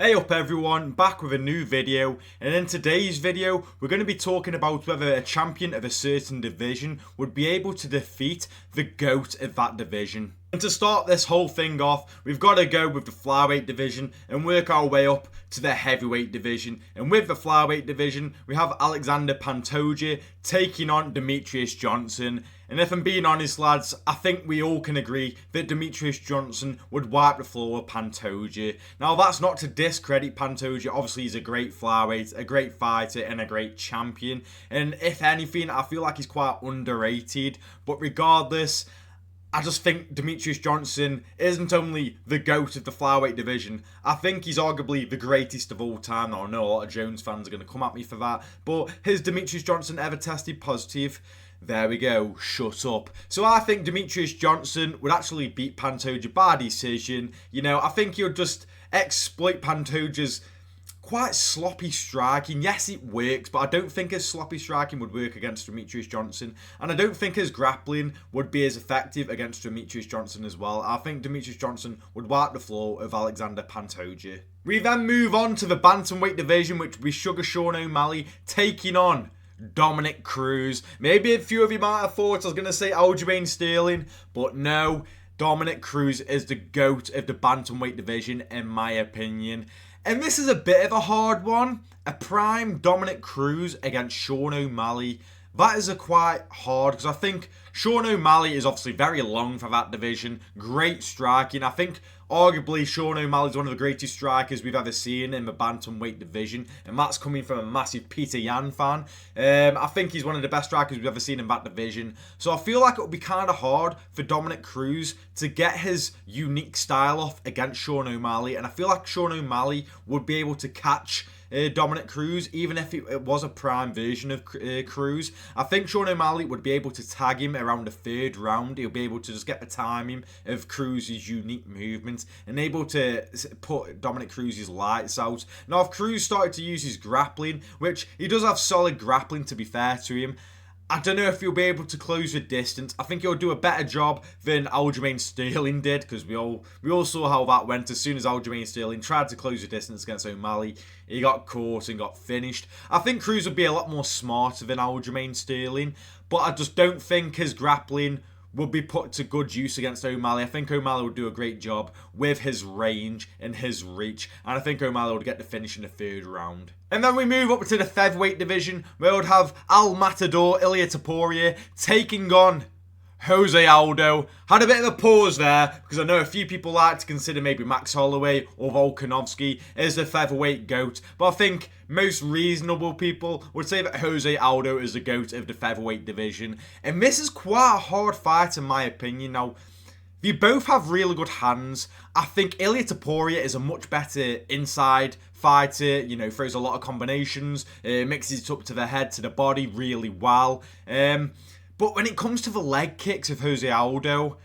Hey up everyone, back with a new video, and in today's video we're going to be talking about whether a champion of a certain division would be able to defeat the GOAT of that division. And to start this whole thing off, we've got to go with the flyweight division and work our way up to the heavyweight division. And with the flyweight division, we have Alexander Pantoja taking on Demetrious Johnson. And if I'm being honest, lads, I think we all can agree that Demetrious Johnson would wipe the floor with Pantoja. Now, that's not to discredit Pantoja. Obviously, he's a great flyweight, a great fighter, and a great champion. And if anything, I feel like he's quite underrated. But regardless, I just think Demetrious Johnson isn't only the GOAT of the flyweight division. I think he's arguably the greatest of all time. Now, I know a lot of Jones fans are going to come at me for that. But has Demetrious Johnson ever tested positive? There we go, shut up. So I think Demetrious Johnson would actually beat Pantoja by decision. You know, I think he'll just exploit Pantoja's quite sloppy striking. Yes, it works, but I don't think his sloppy striking would work against Demetrious Johnson. And I don't think his grappling would be as effective against Demetrious Johnson as well. I think Demetrious Johnson would wipe the floor of Alexander Pantoja. We then move on to the bantamweight division, which would be Sugar Sean O'Malley taking on Dominic Cruz. Maybe a few of you might have thought I was going to say Aljamain Sterling, but no, Dominic Cruz is the GOAT of the bantamweight division in my opinion. And this is a bit of a hard one. A prime Dominic Cruz against Sean O'Malley. That is a quite hard, because I think Sean O'Malley is obviously very long for that division. Great striking. I think arguably Sean O'Malley is one of the greatest strikers we've ever seen in the bantamweight division, and that's coming from a massive Peter Yan fan. I think he's one of the best strikers we've ever seen in that division. So I feel like it would be kind of hard for Dominic Cruz to get his unique style off against Sean O'Malley, and I feel like Sean O'Malley would be able to catch Dominic Cruz, even if it was a prime version of Cruz. I think Sean O'Malley would be able to tag him around the third round. He'll be able to just get the timing of Cruz's unique movements and able to put Dominic Cruz's lights out. Now, if Cruz started to use his grappling, which he does have solid grappling to be fair to him, I don't know if he'll be able to close the distance. I think he'll do a better job than Aljamain Sterling did, because we all saw how that went. As soon as Aljamain Sterling tried to close the distance against O'Malley, he got caught and got finished. I think Cruz would be a lot more smarter than Aljamain Sterling, but I just don't think his grappling would be put to good use against O'Malley. I think O'Malley would do a great job with his range and his reach, and I think O'Malley would get the finish in the third round. And then we move up to the featherweight division, where we would have Al Matador Ilia Topuria taking on Jose Aldo. Had a bit of a pause there, because I know a few people like to consider maybe Max Holloway or Volkanovski as the featherweight GOAT, but I think most reasonable people would say that Jose Aldo is the GOAT of the featherweight division. And this is quite a hard fight in my opinion. Now, they both have really good hands. I think Ilia Topuria is a much better inside fighter, you know, throws a lot of combinations, mixes it up to the head, to the body really well. But when it comes to the leg kicks of Jose Aldo,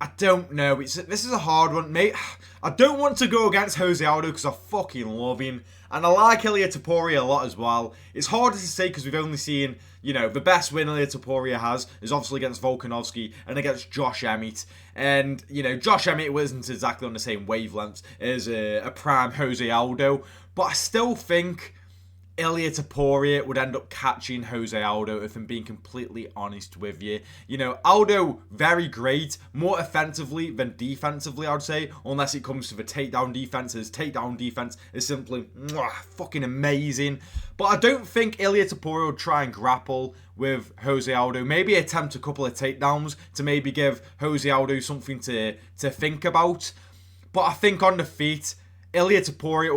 I don't know. This is a hard one, mate. I don't want to go against Jose Aldo because I fucking love him. And I like Ilia Topuria a lot as well. It's harder to say because we've only seen, you know, the best win Ilia Topuria has is obviously against Volkanovski and against Josh Emmett. And, you know, Josh Emmett wasn't exactly on the same wavelength as a prime Jose Aldo. But I still think Ilia Topuria would end up catching Jose Aldo, if I'm being completely honest with you. You know, Aldo, very great, more offensively than defensively, I'd say, unless it comes to the takedown defense. His takedown defense is simply fucking amazing. But I don't think Ilia Topuria would try and grapple with Jose Aldo. Maybe attempt a couple of takedowns to maybe give Jose Aldo something to think about. But I think on the feet, Ilia Topuria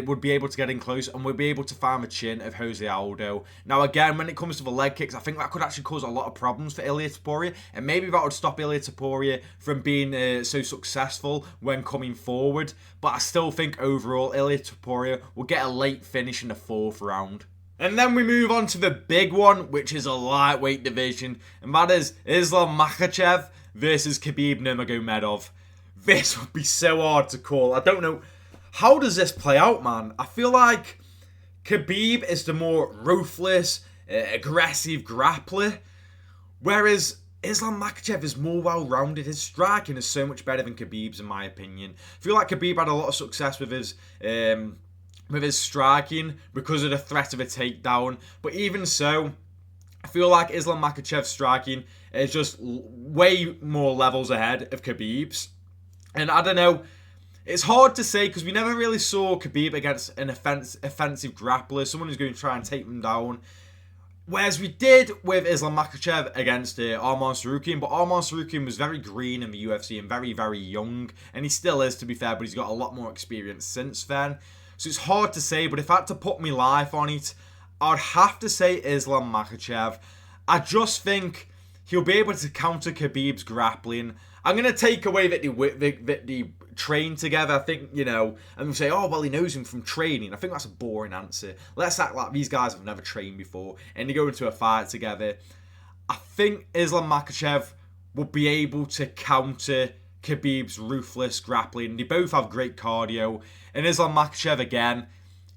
would be able to get in close and would be able to find the chin of Jose Aldo. Now again, when it comes to the leg kicks, I think that could actually cause a lot of problems for Ilia Topuria, and maybe that would stop Ilia Topuria from being so successful when coming forward. But I still think overall Ilia Topuria will get a late finish in the fourth round. And then we move on to the big one, which is a lightweight division, and that is Islam Makhachev versus Khabib Nurmagomedov. This would be so hard to call. I don't know. How does this play out, man? I feel like Khabib is the more ruthless, aggressive grappler, whereas Islam Makhachev is more well-rounded. His striking is so much better than Khabib's, in my opinion. I feel like Khabib had a lot of success with his striking because of the threat of a takedown. But even so, I feel like Islam Makhachev's striking is just way more levels ahead of Khabib's. And I don't know, it's hard to say because we never really saw Khabib against an offensive grappler, someone who's going to try and take him down. Whereas we did with Islam Makhachev against Arman Tsarukyan, but Arman Tsarukyan was very green in the UFC and very, very young. And he still is, to be fair, but he's got a lot more experience since then. So it's hard to say, but if I had to put my life on it, I'd have to say Islam Makhachev. I just think he'll be able to counter Khabib's grappling. I'm going to take away that they train together. I think, you know, and we say, oh, well, he knows him from training. I think that's a boring answer. Let's act like these guys have never trained before and they go into a fight together. I think Islam Makhachev will be able to counter Khabib's ruthless grappling. They both have great cardio. And Islam Makhachev, again,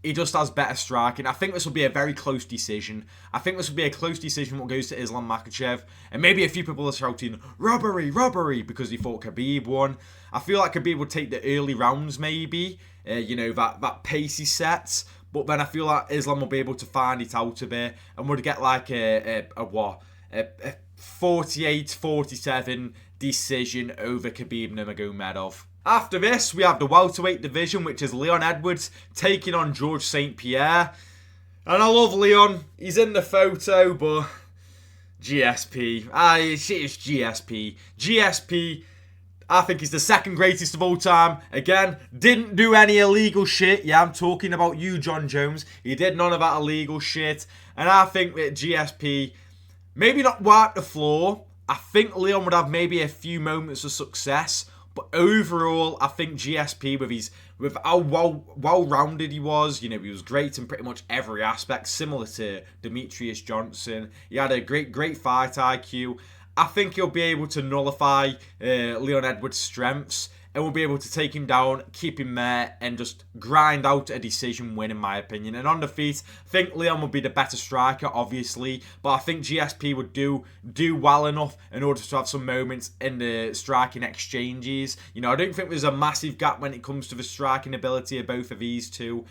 he just has better striking. I think this will be a very close decision. I think this will be a close decision what goes to Islam Makhachev. And maybe a few people are shouting, robbery, robbery, because they thought Khabib won. I feel like Khabib would take the early rounds maybe. You know, that pacey sets. But then I feel like Islam will be able to find it out a bit. And would get like a 48-47 decision over Khabib Nurmagomedov. After this, we have the welterweight division, which is Leon Edwards taking on George St. Pierre. And I love Leon. He's in the photo, but GSP. It's GSP. GSP, I think he's the second greatest of all time. Again, didn't do any illegal shit. Yeah, I'm talking about you, John Jones. He did none of that illegal shit. And I think that GSP, maybe not wipe the floor. I think Leon would have maybe a few moments of success. But overall, I think GSP, with how well-rounded he was, you know, he was great in pretty much every aspect, similar to Demetrius Johnson. He had a great fight IQ. I think he'll be able to nullify Leon Edwards' strengths and will be able to take him down, keep him there, and just grind out a decision win, in my opinion. And on the feet, I think Leon will be the better striker, obviously, but I think GSP would do well enough in order to have some moments in the striking exchanges. You know, I don't think there's a massive gap when it comes to the striking ability of both of these two.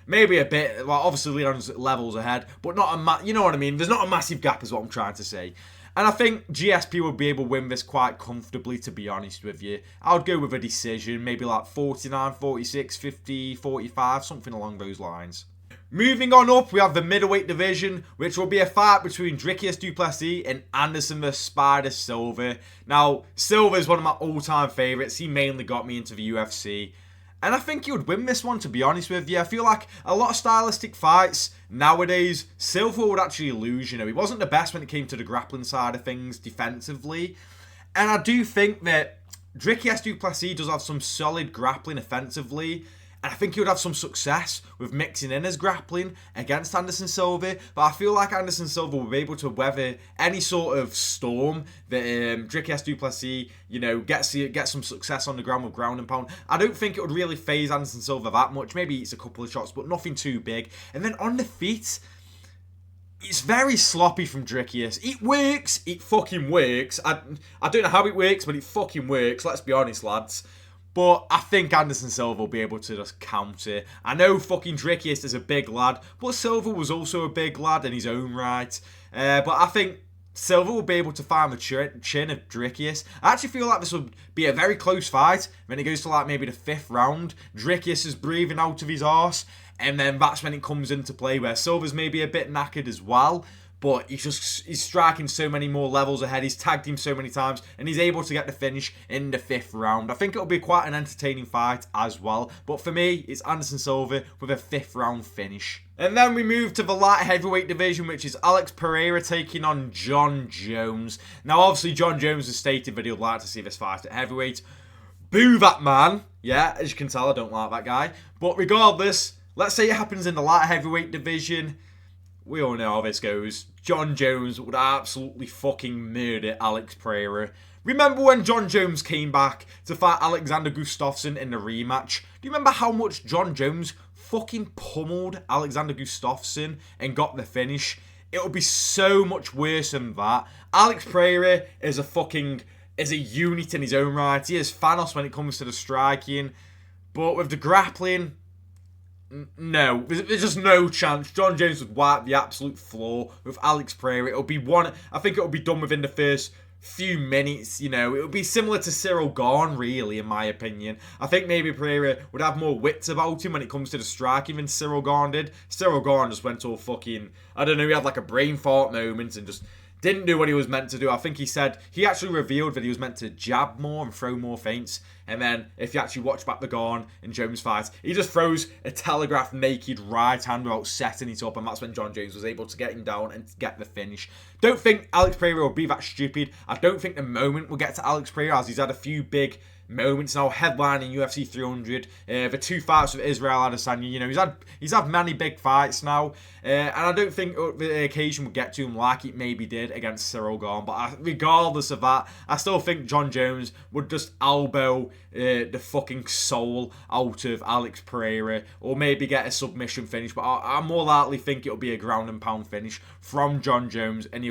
Maybe a bit, well, obviously Leon's levels ahead, but not you know what I mean? There's not a massive gap is what I'm trying to say. And I think GSP will be able to win this quite comfortably, to be honest with you. I would go with a decision, maybe like 49, 46, 50, 45, something along those lines. Moving on up, we have the middleweight division, which will be a fight between Dricus du Plessis and Anderson the Spider Silva. Now, Silva is one of my all-time favourites. He mainly got me into the UFC. And I think he would win this one, to be honest with you. I feel like a lot of stylistic fights nowadays, Silva would actually lose. You know, he wasn't the best when it came to the grappling side of things defensively. And I do think that Dricus du Plessis does have some solid grappling offensively. And I think he would have some success with mixing in his grappling against Anderson Silva. But I feel like Anderson Silva will be able to weather any sort of storm that Dricus du Plessis, you know, gets some success on the ground with ground and pound. I don't think it would really faze Anderson Silva that much. Maybe it's a couple of shots, but nothing too big. And then on the feet, it's very sloppy from Dricus. It works. It fucking works. I don't know how it works, but it fucking works. Let's be honest, lads. But I think Anderson Silva will be able to just counter. I know fucking Dricus is a big lad, but Silva was also a big lad in his own right. But I think Silva will be able to find the chin of Dricus. I actually feel like this will be a very close fight. When it goes to like maybe the 5th round, Dricus is breathing out of his arse. And then that's when it comes into play where Silva's maybe a bit knackered as well. But he's striking so many more levels ahead. He's tagged him so many times. And he's able to get the finish in the 5th round. I think it'll be quite an entertaining fight as well. But for me, it's Anderson Silva with a 5th round finish. And then we move to the light heavyweight division, which is Alex Pereira taking on John Jones. Now, obviously, John Jones has stated that he would like to see this fight at heavyweight. Boo that man. Yeah, as you can tell, I don't like that guy. But regardless, let's say it happens in the light heavyweight division. We all know how this goes. John Jones would absolutely fucking murder Alex Pereira. Remember when John Jones came back to fight Alexander Gustafsson in the rematch? Do you remember how much John Jones fucking pummeled Alexander Gustafsson and got the finish? It'll be so much worse than that. Alex Pereira is a unit in his own right. He is Thanos when it comes to the striking. But with the grappling, no. There's just no chance. Jon Jones would wipe the absolute floor with Alex Pereira. I think it'll be done within the first few minutes, you know. It would be similar to Cyril Gane, really, in my opinion. I think maybe Pereira would have more wits about him when it comes to the striking than Cyril Gane did. Cyril Gane just went all fucking, I don't know, he had like a brain fart moment and just didn't do what he was meant to do. I think he actually revealed that he was meant to jab more and throw more feints. And then, if you actually watch back the Gane and Jones fight, he just throws a telegraph naked right hand without setting it up. And that's when Jon Jones was able to get him down and get the finish. Don't think Alex Pereira will be that stupid. I don't think the moment will get to Alex Pereira, as he's had a few big moments now, headlining UFC 300, the 2 fights with Israel Adesanya. You know, he's had many big fights now, and I don't think the occasion would get to him like it maybe did against Cyril Gane. But regardless of that, I still think Jon Jones would just elbow the fucking soul out of Alex Pereira, or maybe get a submission finish. But I more likely think it'll be a ground and pound finish from Jon Jones, and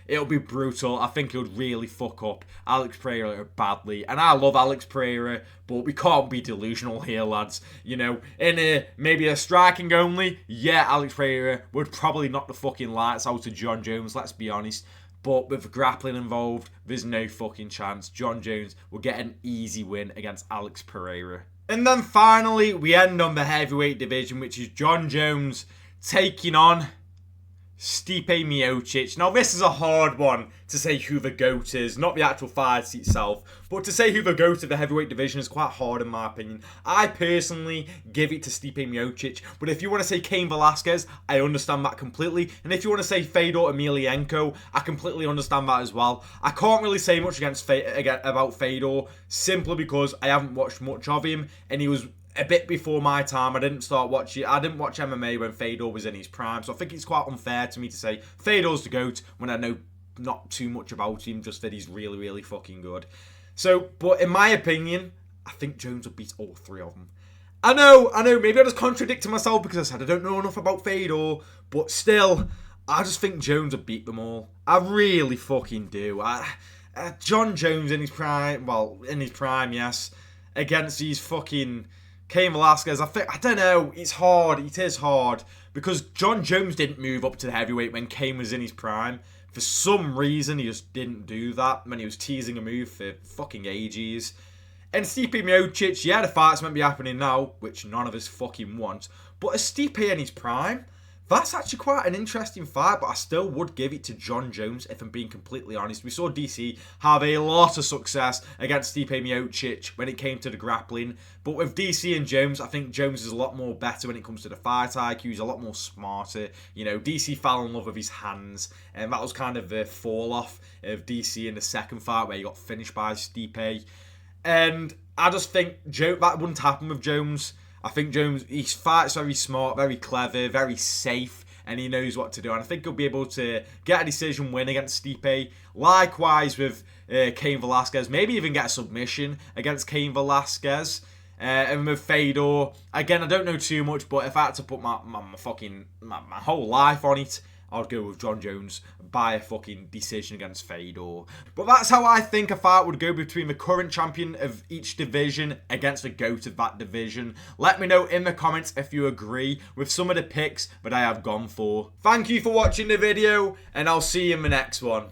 it'll be brutal. I think he'll really fuck up Alex Pereira badly. And I love Alex Pereira, but we can't be delusional here, lads. You know, in maybe a striking only, yeah, Alex Pereira would probably knock the fucking lights out of Jon Jones, let's be honest. But with grappling involved, there's no fucking chance. Jon Jones will get an easy win against Alex Pereira. And then finally, we end on the heavyweight division, which is Jon Jones taking on Stipe Miocic. Now, this is a hard one to say who the GOAT is, not the actual fight itself, but to say who the GOAT of the heavyweight division is quite hard in my opinion. I personally give it to Stipe Miocic, but if you want to say Cain Velasquez, I understand that completely, and if you want to say Fedor Emelianenko, I completely understand that as well. I can't really say much about Fedor, simply because I haven't watched much of him, and he was a bit before my time. I didn't watch MMA when Fedor was in his prime, so I think it's quite unfair to me to say Fedor's the GOAT when I know not too much about him, just that he's really, really fucking good. So, but in my opinion, I think Jones will beat all 3 of them. I know, maybe I just contradicted myself because I said I don't know enough about Fedor, but still, I just think Jones will beat them all. I really fucking do. Jon Jones in his prime, yes, against these fucking Cain Velasquez, I don't know, it is hard, because Jon Jones didn't move up to the heavyweight when Cain was in his prime. For some reason, he just didn't do that when he was teasing a move for fucking ages. And Stipe Miocic, yeah, the fight's meant to be happening now, which none of us fucking want, but a Stipe in his prime, that's actually quite an interesting fight, but I still would give it to Jon Jones, if I'm being completely honest. We saw DC have a lot of success against Stipe Miocic when it came to the grappling, but with DC and Jones, I think Jones is a lot more better when it comes to the fight IQ. He's a lot more smarter. You know, DC fell in love with his hands, and that was kind of the fall-off of DC in the second fight where he got finished by Stipe. And I just think that wouldn't happen with Jones. I think Jones, he fights very smart, very clever, very safe, and he knows what to do. And I think he'll be able to get a decision win against Stipe. Likewise with Cain Velasquez, maybe even get a submission against Cain Velasquez. And with Fedor, again, I don't know too much, but if I had to put my whole life on it, I'd go with Jon Jones by a fucking decision against Fedor. But that's how I think a fight would go between the current champion of each division against the GOAT of that division. Let me know in the comments if you agree with some of the picks that I have gone for. Thank you for watching the video, and I'll see you in the next one.